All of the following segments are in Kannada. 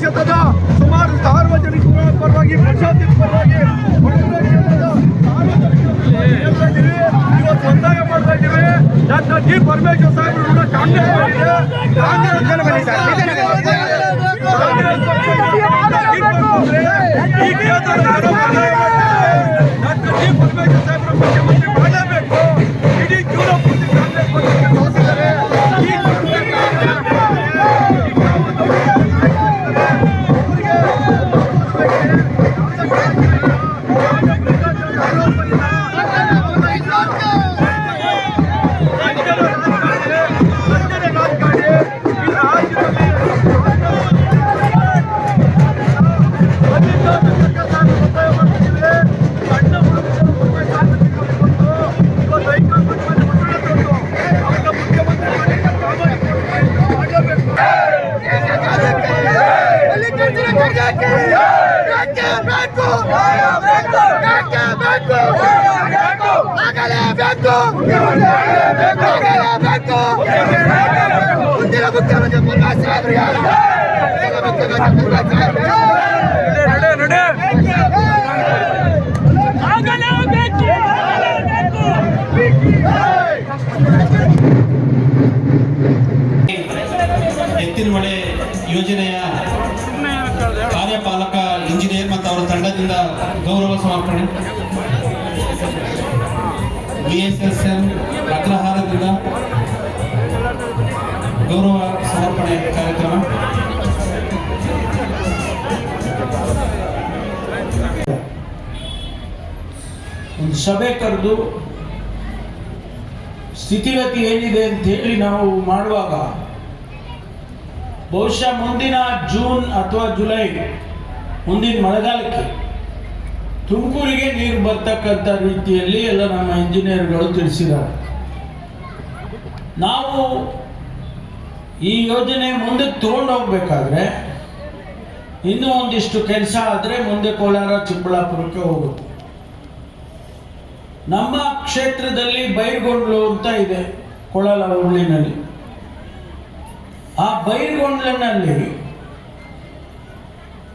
ಕ್ಷೇತ್ರದ ಸುಮಾರು ಸಾರ್ವಜನಿಕರ ಪರವಾಗಿ ಪ್ರಶಾಂತಿ ಪರವಾಗಿ ಇವತ್ತು ಒತ್ತಾಯ ಮಾಡ್ತಾ ಇದ್ದೀವಿ. ಡಾಕ್ಟರ್ ಜಿ ಪರಮೇಶ್ವರ್ ಸಾಹೇಬರು ಕೂಡ ಕಾಂಗ್ರೆಸ್ ಈ ಕ್ಷೇತ್ರದ ಡಾಕ್ಟರ್ ಜಿ ಪರಮೇಶ್ವರ್ ಸಾಹೇಬರು ಮುಖ್ಯಮಂತ್ರಿ ಮಾಡಲೇಬೇಕು. ಇಡೀ ಜೀವನ ಪೂರ್ತಿ ಕಾಂಗ್ರೆಸ್ ಪಕ್ಷಕ್ಕೆ ತೋರಿಸಿದ್ದಾರೆ. ಎತ್ತಿನಹೊಳೆ ಯೋಜನೆಯ ಕಾರ್ಯಪಾಲಕ ಇಂಜಿನಿಯರ್ ಮತ್ತು ಅವರ ತಂಡದಿಂದ ಗೌರವ ಸಮರ್ಪಣೆ. BSSN ಅಗ್ರಹಾರದಿಂದ ಗೌರವ ಸಮರ್ಪಣೆ ಕಾರ್ಯಕ್ರಮ. ಒಂದು ಸಭೆ ಕರೆದು ಸ್ಥಿತಿಗತಿ ಏನಿದೆ ಅಂತ ಹೇಳಿ ನಾವು ಮಾಡುವಾಗ ಬಹುಶಃ ಮುಂದಿನ ಜೂನ್ ಅಥವಾ ಜುಲೈ ಮುಂದಿನ ಮಳೆಗಾಲಕ್ಕೆ ತುಮಕೂರಿಗೆ ನೀರು ಬರ್ತಕ್ಕಂಥ ರೀತಿಯಲ್ಲಿ ಎಲ್ಲ ನಮ್ಮ ಇಂಜಿನಿಯರ್ಗಳು ತಿಳಿಸಿದ್ದಾರೆ. ನಾವು ಈ ಯೋಜನೆ ಮುಂದಕ್ಕೆ ತಗೊಂಡು ಹೋಗ್ಬೇಕಾದ್ರೆ ಇನ್ನೂ ಒಂದಿಷ್ಟು ಕೆಲಸ ಆದರೆ ಮುಂದೆ ಕೋಲಾರ ಚಿಕ್ಕಬಳ್ಳಾಪುರಕ್ಕೆ ಹೋಗುತ್ತೆ. ನಮ್ಮ ಕ್ಷೇತ್ರದಲ್ಲಿ ಬೈರ್ಗೊಂಡ್ಲು ಅಂತ ಇದೆ ಕೊಳಲ ಹೋಬಳಿನಲ್ಲಿ. ಆ ಬೈರ್ಗೊಂಡ್ಲಿನಲ್ಲಿ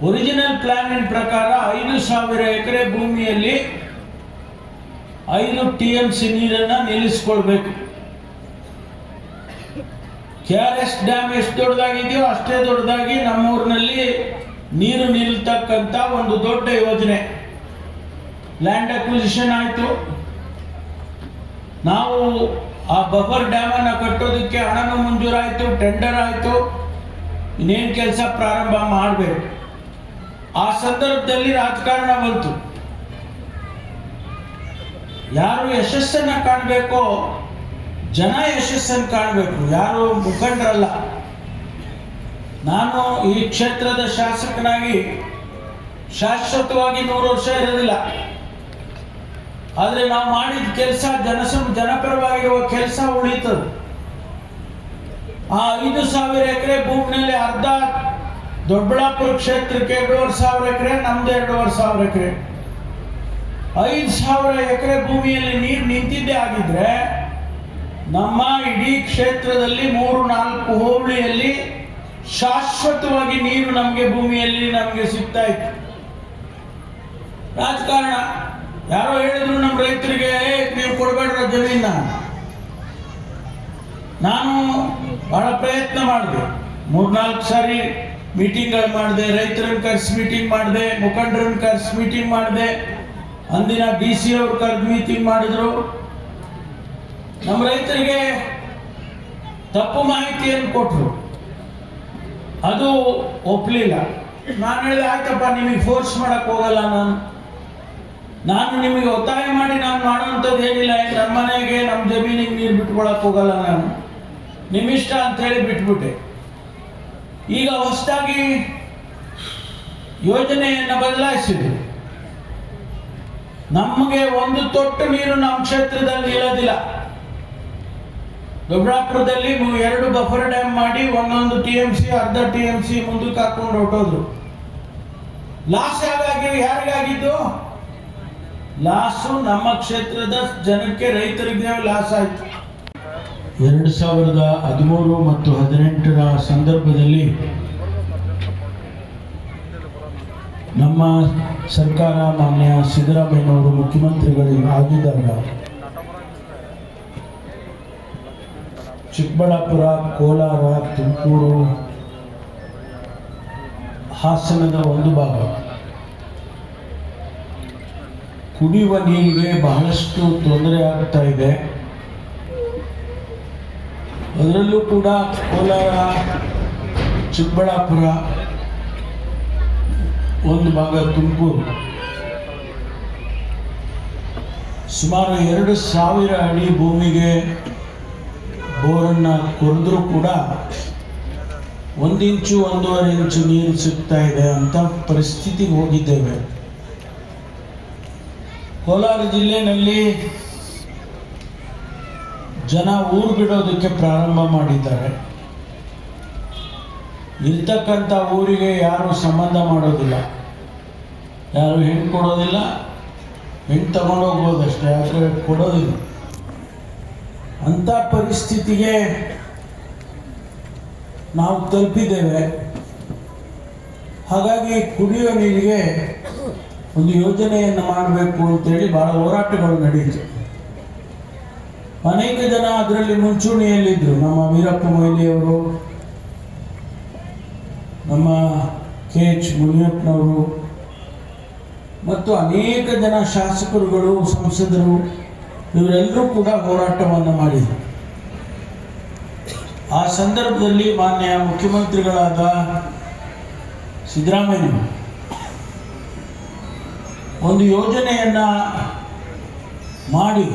ಒರಿಜಿನಲ್ ಪ್ಲಾನಿನ ಪ್ರಕಾರ 5,000 ಎಕರೆ ಭೂಮಿಯಲ್ಲಿ 5 TMC ನೀರನ್ನು ನಿಲ್ಲಿಸ್ಕೊಳ್ಬೇಕು. KRS ಡ್ಯಾಮ್ ಎಷ್ಟು ದೊಡ್ಡದಾಗಿದೆಯೋ ಅಷ್ಟೇ ದೊಡ್ಡದಾಗಿ ನಮ್ಮೂರಿನಲ್ಲಿ ನೀರು ನಿಲ್ತಕ್ಕಂಥ ಒಂದು ದೊಡ್ಡ ಯೋಜನೆ. ಲ್ಯಾಂಡ್ ಅಕ್ವಿಸಿಷನ್ ಆಯಿತು. ನಾವು ಆ ಬಫರ್ ಡ್ಯಾಮನ್ನು ಕಟ್ಟೋದಕ್ಕೆ ಹಣನೂ ಮಂಜೂರಾಯಿತು, ಟೆಂಡರ್ ಆಯಿತು, ಇನ್ನೇನು ಕೆಲಸ ಪ್ರಾರಂಭ ಮಾಡಬೇಕು. ಆ ಸಂದರ್ಭದಲ್ಲಿ ರಾಜಕಾರಣ ಬಂತು. ಯಾರು ಯಶಸ್ಸನ್ನು ಕಾಣಬೇಕೋ ಜನ ಯಶಸ್ಸನ್ನು ಕಾಣಬೇಕು, ಯಾರು ಮುಖಂಡರಲ್ಲ. ನಾನು ಈ ಕ್ಷೇತ್ರದ ಶಾಸಕನಾಗಿ ಶಾಶ್ವತವಾಗಿ 100 ವರ್ಷ ಇರೋದಿಲ್ಲ. ಆದರೆ ನಾವು ಮಾಡಿದ ಕೆಲಸ ಜನಪರವಾಗಿರುವ ಕೆಲಸ ಉಳಿತದೆ. ಆ 5,000 ಎಕರೆ ಭೂಮಿನಲ್ಲಿ ಅರ್ಧ ದೊಡ್ಡಬಳ್ಳಾಪುರ ಕ್ಷೇತ್ರಕ್ಕೆ 2,500 ಎಕರೆ, ನಮ್ದು 2,500 ಎಕರೆ. 5,000 ಎಕರೆ ಭೂಮಿಯಲ್ಲಿ ನೀರು ನಿಂತಿದ್ದೇ ಆಗಿದ್ರೆ ನಮ್ಮ ಇಡೀ ಕ್ಷೇತ್ರದಲ್ಲಿ 3-4 ಹೋಬಳಿಯಲ್ಲಿ ಶಾಶ್ವತವಾಗಿ ನೀರು ನಮಗೆ ಭೂಮಿಯಲ್ಲಿ ನಮಗೆ ಸಿಗ್ತಾ ಇತ್ತು. ರಾಜಕಾರಣ ಯಾರೋ ಹೇಳಿದ್ರು ನಮ್ಮ ರೈತರಿಗೆ ನೀವು ಕೊಡಬೇಡ್ರ ಜಮೀನ. ನಾನು ಬಹಳ ಪ್ರಯತ್ನ ಮಾಡಿದೆ, 3-4 ಸಾರಿ ಮೀಟಿಂಗ್ಗಳು ಮಾಡಿದೆ, ರೈತರನ್ನು ಕರೆಸಿ ಮೀಟಿಂಗ್ ಮಾಡಿದೆ, ಮುಖಂಡರನ್ನು ಕರೆಸಿ ಮೀಟಿಂಗ್ ಮಾಡಿದೆ. ಅಂದಿನ DC ಅವರು ಕರೆದು ಮೀಟಿಂಗ್ ಮಾಡಿದ್ರು. ನಮ್ಮ ರೈತರಿಗೆ ತಪ್ಪು ಮಾಹಿತಿಯನ್ನು ಕೊಟ್ಟರು, ಅದು ಒಪ್ಪಲಿಲ್ಲ. ನಾನು ಹೇಳಿದೆ ಆಯ್ತಪ್ಪ, ನಿಮಗೆ ಫೋರ್ಸ್ ಮಾಡಕ್ಕೆ ಹೋಗಲ್ಲ, ನಾನು ನಿಮಗೆ ಒತ್ತಾಯ ಮಾಡಿ ನಾನು ಮಾಡೋವಂಥದ್ದು ಏನಿಲ್ಲ. ನಮ್ಮ ಮನೆಗೆ ನಮ್ಮ ಜಮೀನಿಗೆ ನೀರು ಬಿಟ್ಕೊಳಕ್ಕೆ ಹೋಗಲ್ಲ, ನಾನು ನಿಮ್ಮಿಷ್ಟ ಅಂತ ಹೇಳಿ ಬಿಟ್ಬಿಟ್ಟೆ. ಈಗ ಹೊಸದಾಗಿ ಯೋಜನೆಯನ್ನು ಬದಲಾಯಿಸಿದ್ರು. ನಮಗೆ ಒಂದು ತೊಟ್ಟು ನೀರು ನಮ್ಮ ಕ್ಷೇತ್ರದಲ್ಲಿ ನಿಲ್ಲೋದಿಲ್ಲ. ದೊಡ್ಡಬಳ್ಳಾಪುರದಲ್ಲಿ 2 ಬಫರ್ ಡ್ಯಾಮ್ ಮಾಡಿ 1 TMC ಅರ್ಧ TMC ಮುಂದಕ್ಕೆ ಹಾಕೊಂಡು ಹೊರಟೋದ್ರು. ಲಾಸ್ ಯಾರಿಗಾಗಿದ್ದು? ಲಾಸು ನಮ್ಮ ಕ್ಷೇತ್ರದ ಜನಕ್ಕೆ, ರೈತರಿಗೆ ಲಾಸ್ ಆಯ್ತು. 2013 ಮತ್ತು 18ರ ಸಂದರ್ಭದಲ್ಲಿ ನಮ್ಮ ಸರ್ಕಾರ ಮಾನ್ಯ ಸಿದ್ದರಾಮಯ್ಯನವರು ಮುಖ್ಯಮಂತ್ರಿಗಳು ಆಗಿದ್ದಾಗ ಚಿಕ್ಕಬಳ್ಳಾಪುರ, ಕೋಲಾರ, ತುಮಕೂರು, ಹಾಸನದ ಒಂದು ಭಾಗ ಕುಡಿಯುವ ನೀರಿಗೆ ಬಹಳಷ್ಟು ತೊಂದರೆ ಆಗ್ತಾ ಇದೆ. ಅದರಲ್ಲೂ ಕೂಡ ಕೋಲಾರ, ಚಿಕ್ಕಬಳ್ಳಾಪುರ, ಒಂದು ಭಾಗ ತುಮಕೂರು ಸುಮಾರು 2000 ಅಡಿ ಭೂಮಿಗೆ ಬೋರನ್ನು ಕೊರೆದ್ರೂ ಕೂಡ 1 ಇಂಚು 1.5 ಇಂಚು ನೀರು ಸಿಗ್ತಾ ಇದೆ ಅಂತ ಪರಿಸ್ಥಿತಿಗೆ ಹೋಗಿದ್ದೇವೆ. ಕೋಲಾರ ಜಿಲ್ಲೆಯಲ್ಲಿ ಜನ ಊರು ಬಿಡೋದಕ್ಕೆ ಪ್ರಾರಂಭ ಮಾಡಿದ್ದಾರೆ. ಇರ್ತಕ್ಕಂಥ ಊರಿಗೆ ಯಾರು ಸಂಬಂಧ ಮಾಡೋದಿಲ್ಲ, ಯಾರು ಹೆಣ್ಣು ಕೊಡೋದಿಲ್ಲ, ಹೆಣ್ಣು ತಗೊಂಡು ಹೋಗ್ಬೋದಷ್ಟೇ, ಆದರೆ ಕೊಡೋದಿಲ್ಲ. ಅಂಥ ಪರಿಸ್ಥಿತಿಗೆ ನಾವು ತಲುಪಿದ್ದೇವೆ. ಹಾಗಾಗಿ ಕುಡಿಯುವ ನೀರಿಗೆ ಒಂದು ಯೋಜನೆಯನ್ನು ಮಾಡಬೇಕು ಅಂತೇಳಿ ಭಾಳ ಹೋರಾಟಗಳು ನಡೆಯಿತು. ಅನೇಕ ಜನ ಅದರಲ್ಲಿ ಮುಂಚೂಣಿಯಲ್ಲಿದ್ದರು. ನಮ್ಮ ವೀರಪ್ಪ ಮೊಯ್ಲಿಯವರು, ನಮ್ಮ KH ಮುನಿಯಪ್ಪನವರು ಮತ್ತು ಅನೇಕ ಜನ ಶಾಸಕರುಗಳು, ಸಂಸದರು ಇವರೆಲ್ಲರೂ ಕೂಡ ಹೋರಾಟವನ್ನು ಮಾಡಿದರು. ಆ ಸಂದರ್ಭದಲ್ಲಿ ಮಾನ್ಯ ಮುಖ್ಯಮಂತ್ರಿಗಳಾದ ಸಿದ್ದರಾಮಯ್ಯ ಒಂದು ಯೋಜನೆಯನ್ನು ಮಾಡಿ